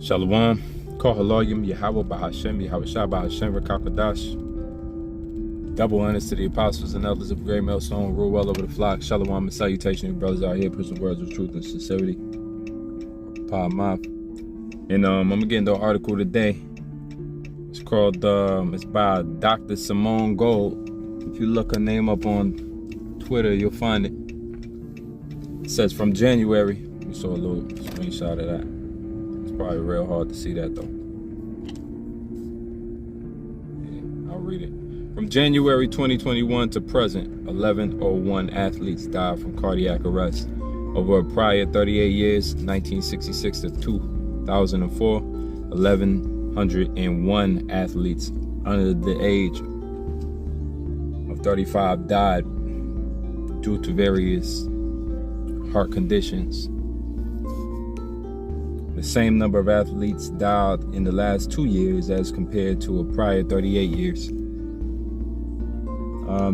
Shalom, Kohalayim, Yahweh Bahashem, Yahweh Shah Bahashem, Rakakadash. Double honors to the apostles and elders of Great Millstone, rule well over the flock. Shalom and salutation, you brothers out here, preaching words of truth and sincerity. Pa'amath. And I'm gonna get into an article today. It's called, it's by Dr. Simone Gold. If you look her name up on Twitter, you'll find it. It says from January. We saw a little screenshot of that. It's probably real hard to see that though. Yeah, I'll read it. From January 2021 to present, 1101 athletes died from cardiac arrest. Over a prior 38 years, 1966 to 2004, 1,101 athletes under the age of 35 died due to various heart conditions. The same number of athletes died in the last 2 years as compared to a prior 38 years.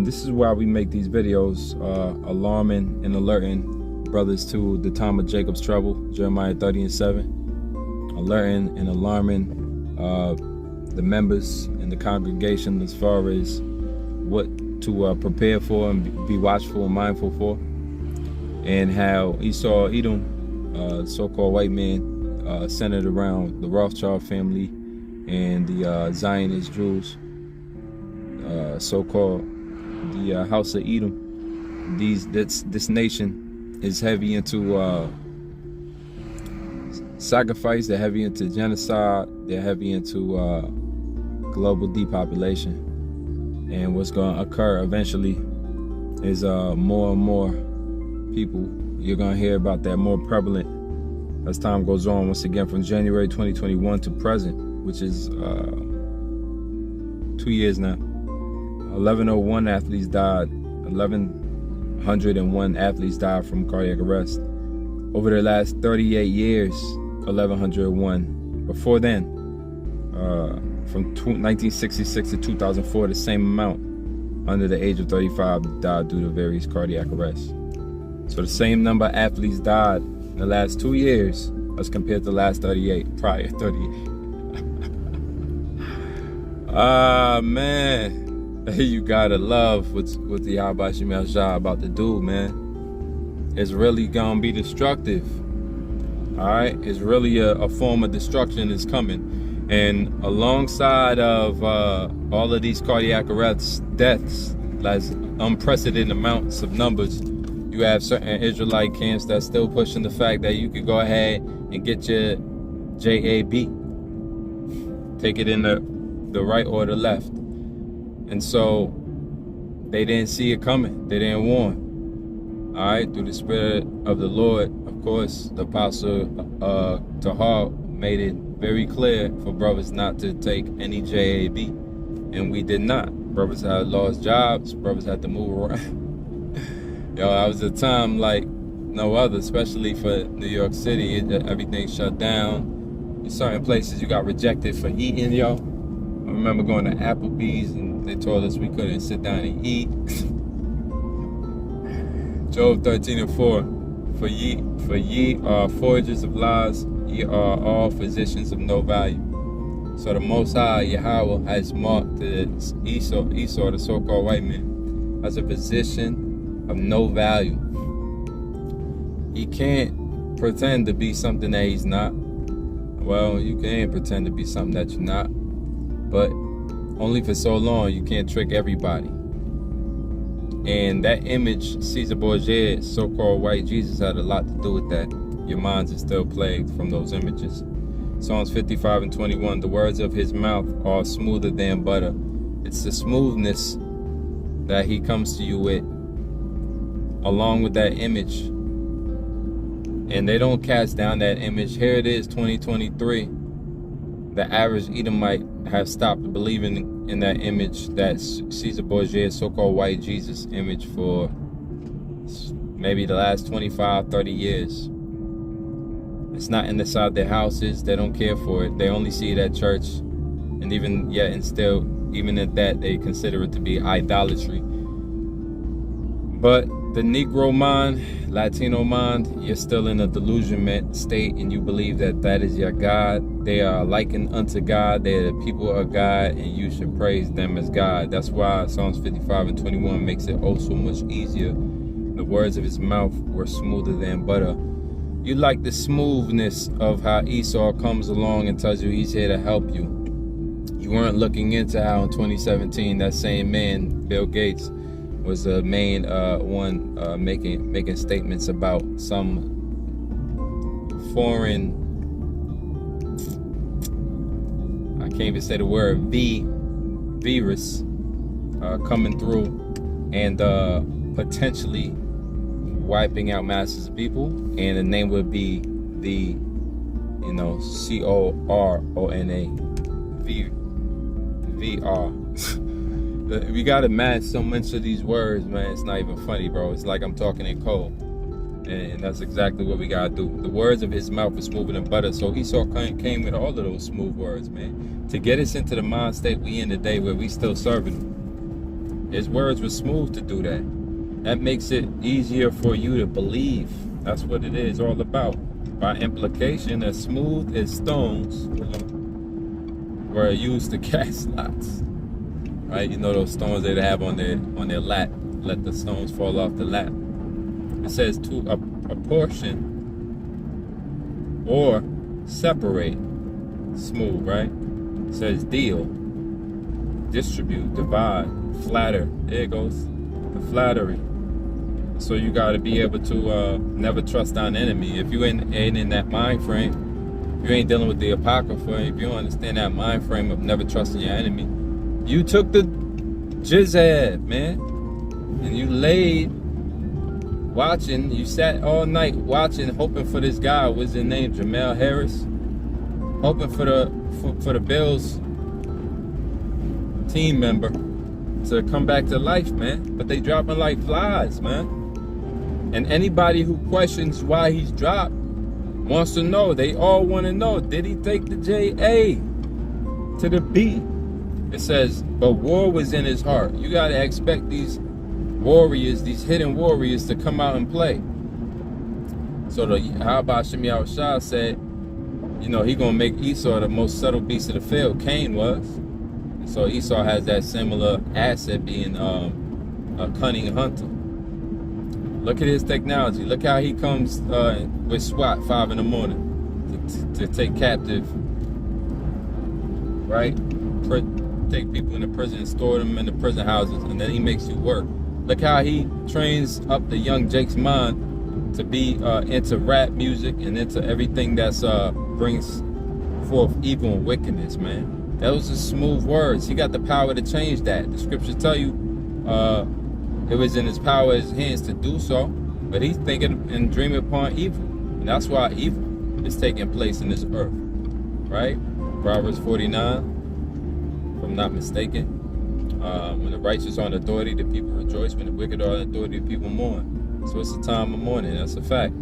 This is why we make these videos, alarming and alerting brothers to the time of Jacob's trouble, Jeremiah 30:7. Alerting and alarming the members in the congregation as far as what to prepare for and be watchful and mindful for. And how Esau, Edom, so-called white man, centered around the Rothschild family and the Zionist Jews, so-called the House of Edom. This nation is heavy into sacrifice. They're heavy into genocide. They're heavy into global depopulation. And what's going to occur eventually is more and more people. You're going to hear about that more prevalent as time goes on. Once again, from January 2021 to present, which is 2 years now. 1,101 athletes died. 1,101 athletes died from cardiac arrest. Over the last 38 years, 1,101. Before then, from 1966 to 2004, the same amount under the age of 35 died due to various cardiac arrests. So the same number of athletes died in the last 2 years as compared to the last 38, prior 38. Man. You gotta love what the Yahweh Shemel Shah about to do, man. It's really gonna be destructive. Alright? It's really a form of destruction is coming. And alongside of all of these cardiac arrests, deaths, like unprecedented amounts of numbers, you have certain Israelite camps that's still pushing the fact that you could go ahead and get your JAB. Take it in the right or the left. And so they didn't see it coming. They didn't warn. All right, through the Spirit of the Lord, of course, the Apostle Tahar made it very clear for brothers not to take any JAB, and we did not. Brothers had lost jobs. Brothers had to move around. Yo, that was a time like no other, especially for New York City. Everything shut down. In certain places, you got rejected for eating, yo. I remember going to Applebee's and they told us we couldn't sit down and eat. Job 13:4. For ye are forgers of lies, ye are all physicians of no value. So the Most High, Yahweh, has marked Esau, the so-called white man, as a physician of no value. He can't pretend to be something that he's not. Well, you can pretend to be something that you're not, but only for so long. You can't trick everybody. And that image, Caesar Borgia, so-called white Jesus, had a lot to do with that. Your minds are still plagued from those images. Psalms 55:21, the words of his mouth are smoother than butter. It's the smoothness that he comes to you with, along with that image. And they don't cast down that image. Here it is, 2023. The average Edomite have stopped believing in that image, that Caesar Borgia, so-called white Jesus image, for maybe the last 25, 30 years. It's not inside their houses. They don't care for it. They only see it at church. And even at that, they consider it to be idolatry. But the Negro mind, Latino mind, you're still in a delusionment state and you believe that that is your God. They are likened unto God. They are the people of God and you should praise them as God. That's why Psalms 55 and 21 makes it oh so much easier. The words of his mouth were smoother than butter. You like the smoothness of how Esau comes along and tells you he's here to help you. You weren't looking into how in 2017 that same man, Bill Gates, was the main one making statements about some foreign, I can't even say the word, virus coming through and potentially wiping out masses of people, and the name would be the, CORONA, VR. We gotta match so much of these words, man. It's not even funny, bro. It's like I'm talking in code, and that's exactly what we gotta do. The words of his mouth are smoother than butter. So Esau came with all of those smooth words, man, to get us into the mind state we in today, where we still serving him. His words were smooth to do that. That makes it easier for you to believe. That's what it is all about. By implication, as smooth as stones were used to cast lots. Right? You know those stones they have on their lap. Let the stones fall off the lap. It says to apportion or separate. Smooth, right? It says deal, distribute, divide, flatter. There it goes. The flattery. So you got to be able to never trust an enemy. If you ain't in that mind frame, if you ain't dealing with the Apocrypha, if you don't understand that mind frame of never trusting your enemy, you took the jizab, man, and you laid watching. You sat all night watching, hoping for this guy. What's his name? Jamel Harris. Hoping for the Bills team member to come back to life, man. But they dropping like flies, man. And anybody who questions why he's dropped wants to know. They all want to know. Did he take the J-A to the B? It says, but war was in his heart. You got to expect these warriors, these hidden warriors, to come out and play. So how about Shemi Al-Shah said, he going to make Esau the most subtle beast of the field. Cain was. So Esau has that similar asset, being a cunning hunter. Look at his technology. Look how he comes with SWAT 5 in the morning to take captive, right? Take people into prison and store them in the prison houses, and then he makes you work. Look how he trains up the young Jake's mind to be into rap music and into everything that's brings forth evil and wickedness, man. Those are smooth words. He got the power to change that. The scriptures tell you it was in his power, his hands to do so, but he's thinking and dreaming upon evil. And that's why evil is taking place in this earth, right? Proverbs 49. If I'm not mistaken, when the righteous are in authority, the people rejoice. When the wicked are in authority, the people mourn. So it's a time of mourning. That's a fact.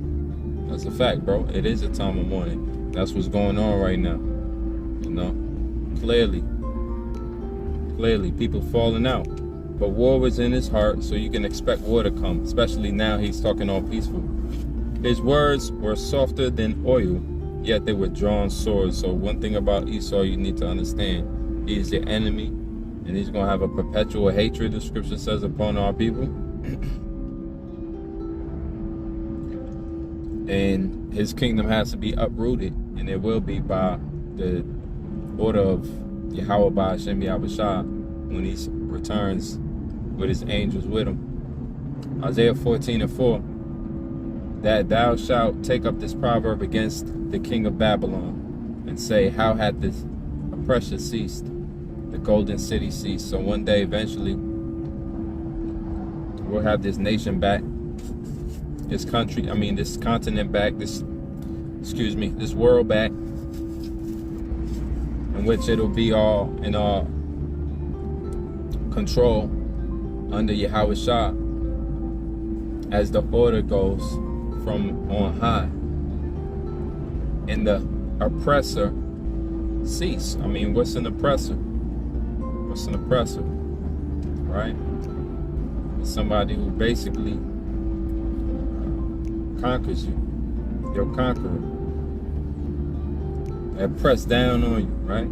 That's a fact, bro. It is a time of mourning. That's what's going on right now. Clearly, people falling out. But war was in his heart, so you can expect war to come. Especially now he's talking all peaceful. His words were softer than oil, yet they were drawn swords. So one thing about Esau you need to understand. He's the enemy, and he's going to have a perpetual hatred, the scripture says, upon our people. And his kingdom has to be uprooted, and it will be by the order of Yahweh by Hashem Yahushua when he returns with his angels with him. Isaiah 14:4, that thou shalt take up this proverb against the king of Babylon and say, how hath this oppression ceased? The golden city ceased. So one day, eventually, we'll have this nation back, this continent back, this world back, in which it'll be all in our control under Yahweh Shah, as the order goes from on high, and the oppressor cease. What's an oppressor? What's an oppressor? Right? It's somebody who basically conquers you. Your conqueror. That press down on you, right?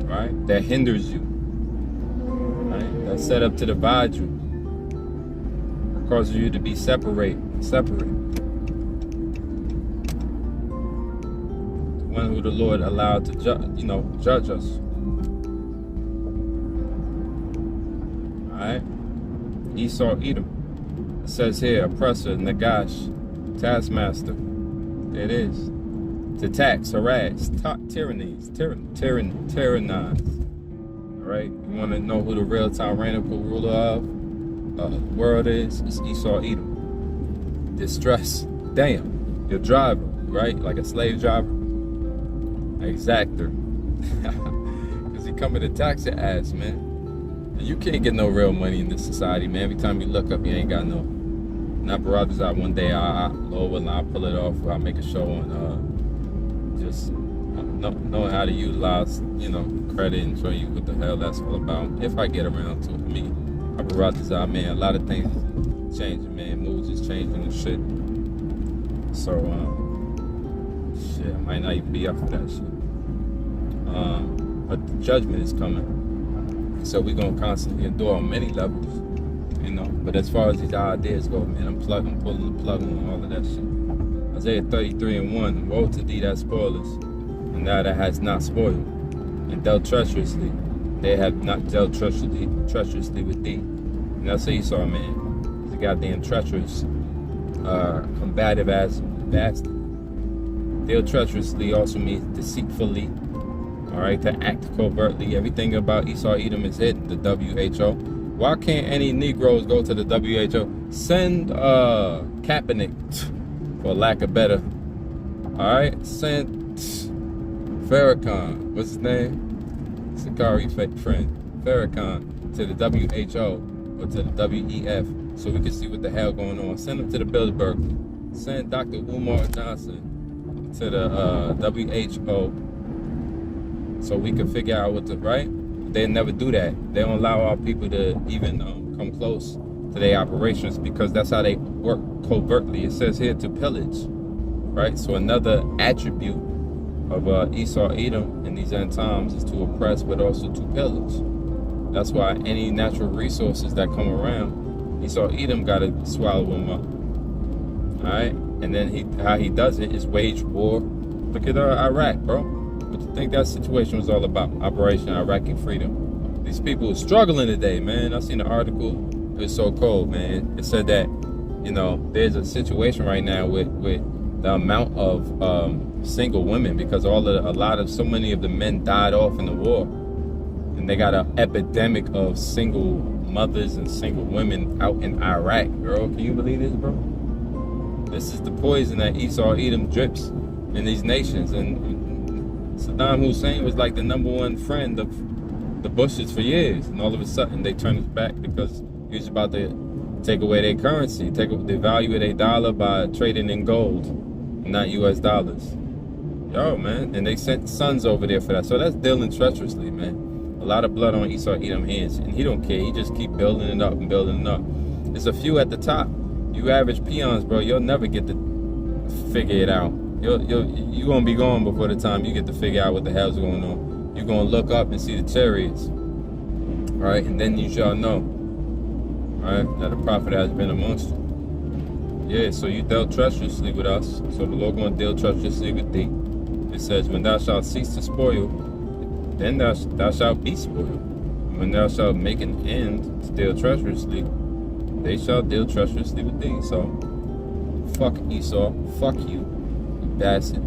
Right? That hinders you. Right? That's set up to divide you. Causes you to be separate. One who the Lord allowed to judge us. Alright? Esau, Edom. It says here, oppressor, Nagash, taskmaster. There it is. To tax, harass, tyrannize. Alright? You want to know who the real tyrannical ruler of the world is? It's Esau, Edom. Distress. Damn. Your driver, right? Like a slave driver. Exactor. Because he coming to tax your ass, man. And you can't get no real money in this society, man. Every time you look up, you ain't got no. Not brothers out one day, Lord willing, I'll pull it off. I'll make a show on just knowing how to utilize, credit and show you what the hell that's all about. If I get around to it. Me, I brothers out, man. A lot of things changing, man. Moods is changing and shit. So, shit, I might not even be up for that shit. But the judgment is coming. So we're going to constantly endure on many levels, But as far as these ideas go, man, I'm pulling the plug on all of that shit. Isaiah 33:1, woe to thee that spoilers, and thou that hast not spoiled, and dealt treacherously. They have not dealt treacherously with thee. And that's Esau, man. He's a goddamn treacherous, combative ass bastard. Deal treacherously also means deceitfully, all right, to act covertly. Everything about Esau, Edom is hidden, the WHO. Why can't any Negroes go to the WHO? Send Kaepernick, for lack of better. All right, send Farrakhan, what's his name? Sakari friend, Farrakhan, to the WHO or to the WEF, so we can see what the hell going on. Send him to the Bilderberg. Send Dr. Umar Johnson to the WHO, so we can figure out what to right. They never do that. They don't allow our people to even come close to their operations, because that's how they work covertly. It says here to pillage, right? So another attribute of Esau, Edom in these end times is to oppress, but also to pillage. That's why any natural resources that come around, Esau, Edom got to swallow them up. All right, and then how he does it is wage war. Look at Iraq, bro. What do you think that situation was all about? Operation Iraqi Freedom. These people are struggling today, man. I seen an article. It was so cold, man. It said that, there's a situation right now with the amount of single women, because so many of the men died off in the war, and they got an epidemic of single mothers and single women out in Iraq, girl. Can you believe this, bro? This is the poison that Esau, Edom drips in these nations, and Saddam Hussein was like the #1 friend of the Bushes for years, and all of a sudden they turned his back because he was about to take away their currency, take the value of their dollar by trading in gold, not U.S. dollars. Yo, man, and they sent sons over there for that. So that's dealing treacherously, man. A lot of blood on Esau Edom's hands, and he don't care. He just keep building it up and building it up. There's a few at the top. You average peons, bro, you'll never get to figure it out. You're gonna be gone before the time you get to figure out what the hell's going on. You're gonna look up and see the chariots, all right, and then you shall know, all right, that a prophet has been amongst you. Yeah, so you dealt treacherously with us, so the Lord gonna deal treacherously with thee. It says, when thou shalt cease to spoil, then thou shalt be spoiled. When thou shalt make an end to deal treacherously, they shall deal treacherously with thee. So, fuck Esau, fuck you. Bastard.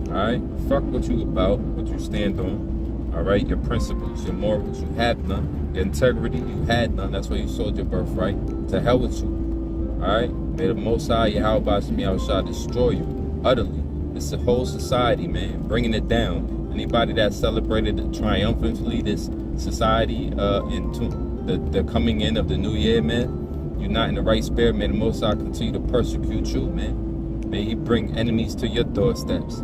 Alright? Fuck what you about, what you stand on. Alright? Your principles, your morals, you had none. Your integrity, you had none. That's why you sold your birthright. To hell with you. Alright? May the Most High, Yahweh Shemi shall destroy you utterly. It's the whole society, man. Bringing it down. Anybody that celebrated triumphantly this society into the coming in of the new year, man, you're not in the right spirit. May the Most High continue to persecute you, man. May he bring enemies to your doorsteps.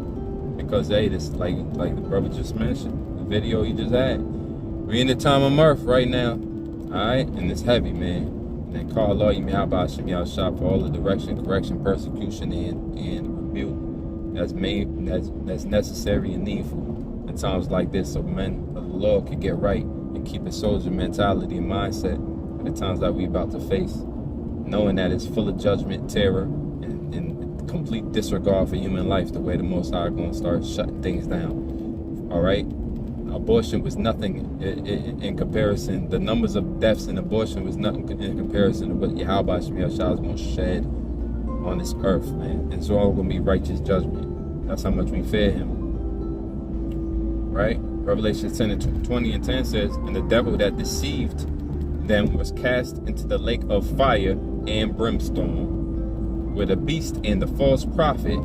Because, hey, this like the brother just mentioned, the video he just had. We're in the time of mirth right now. Alright? And it's heavy, man. And And call Allah Yahweh Hashem Yahshua for all the direction, correction, persecution, and rebuke that's necessary and needful in times like this, so men of the Lord could get right and keep a soldier mentality and mindset in the times that we about to face, knowing that it's full of judgment, terror, and complete disregard for human life, the way the Most High going to start shutting things down. All right? Abortion was nothing in comparison. The numbers of deaths in abortion was nothing in comparison to what Yahweh Hashem Yahshua is going to shed on this earth, man. It's all going to be righteous judgment. That's how much we fear him. Right? Revelation 10 and 20 and 10 says, and the devil that deceived them was cast into the lake of fire and brimstone, where the beast and the false prophet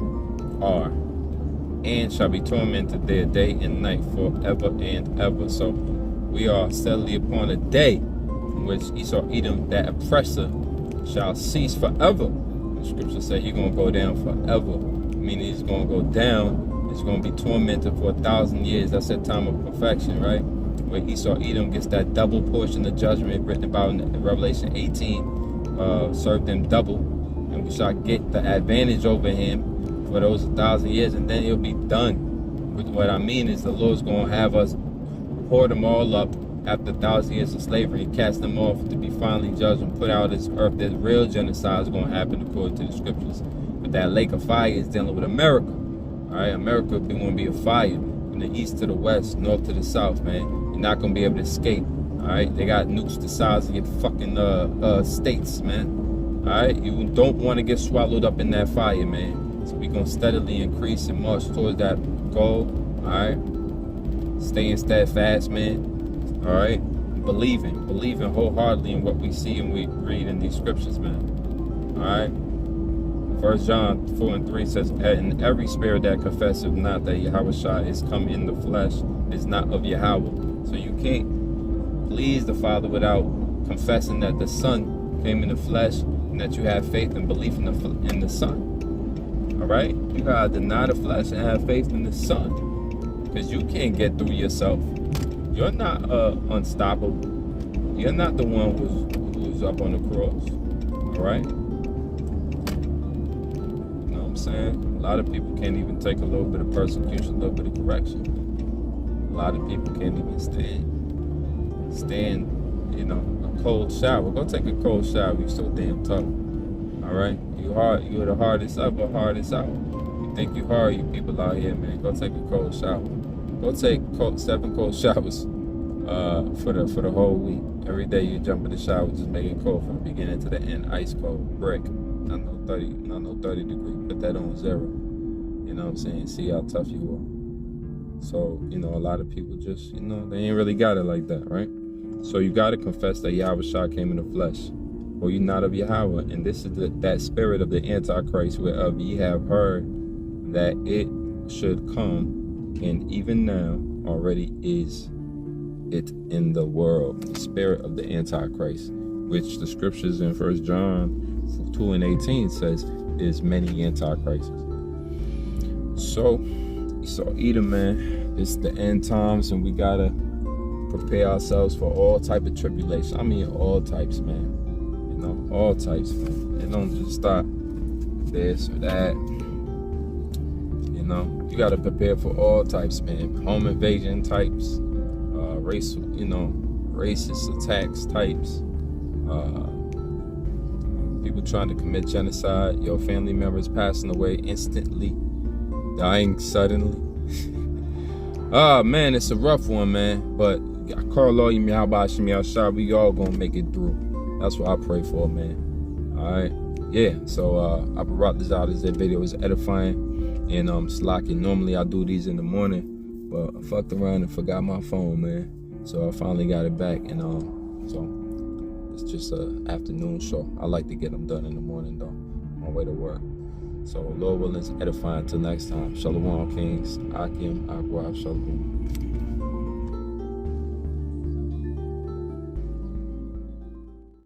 are, and shall be tormented there day and night forever and ever. So we are steadily upon a day in which Esau Edom, that oppressor, shall cease forever. The scripture says he's going to go down forever, meaning he's going to go down. He's going to be tormented for 1,000 years. That's that time of perfection, right? Where Esau Edom gets that double portion of judgment written about in Revelation 18, served him double, and we shall get the advantage over him for those 1,000 years, and then he'll be done. What I mean is the Lord's going to have us pour them all up after 1,000 years of slavery and cast them off to be finally judged and put out of this earth. That real genocide is going to happen according to the scriptures. But that lake of fire is dealing with America. All right, America going to be a fire from the east to the west, north to the south, man. You're not going to be able to escape. All right, they got nukes the size of your fucking states, man. All right, you don't want to get swallowed up in that fire, man. So we're going to steadily increase and march towards that goal. All right, staying steadfast, man. All right, believing wholeheartedly in what we see and we read in these scriptures, man. All right. 1 John 4 and 3 says, and every spirit that confesseth not that Yahushua is come in the flesh is not of Yahweh. So you can't please the Father without confessing that the Son came in the flesh and that you have faith and belief in the Son. All right? You gotta deny the flesh and have faith in the Son, because you can't get through yourself. You're not unstoppable. You're not the one who's up on the cross. All right? Saying a lot of people can't even take a little bit of persecution, a little bit of correction. A lot of people can't even stand, a cold shower. Go take a cold shower. You so damn tough. All right, you're the hardest up or hardest out. You think you hard, you people out here, man. Go take a cold shower. Go take 7 cold showers for the whole week. Every day you jump in the shower, just make it cold from the beginning to the end. Ice cold, brick. Not no 30 degree. Put that on 0. You know what I'm saying? See how tough you are. So, a lot of people just, they ain't really got it like that, right? So you got to confess that Yahushua came in the flesh, or you're not of Yahweh. And this is that spirit of the Antichrist, whereof ye have heard that it should come, and even now already is it in the world. The spirit of the Antichrist, which the scriptures in 1 John 2 and 18 says is many antichrists. So Edom, man, it's the end times, and we gotta prepare ourselves for all type of tribulation. I mean, all types, man. All types, man. It don't just stop this or that. You gotta prepare for all types, man. Home invasion types, racist attacks types. People trying to commit genocide, your family members passing away instantly, dying suddenly. Man, it's a rough one, man. But I call all you Yahweh, we all gonna make it through. That's what I pray for, man. All right, yeah. So I brought this out as that video is edifying and slacking. Normally I do these in the morning, but I fucked around and forgot my phone, man. So I finally got it back, and so. It's just an afternoon show. I like to get them done in the morning, though, on my way to work. So, Lord willing, it's edifying. Until next time. Shalom, Kings. Akim, Agua, Shalom.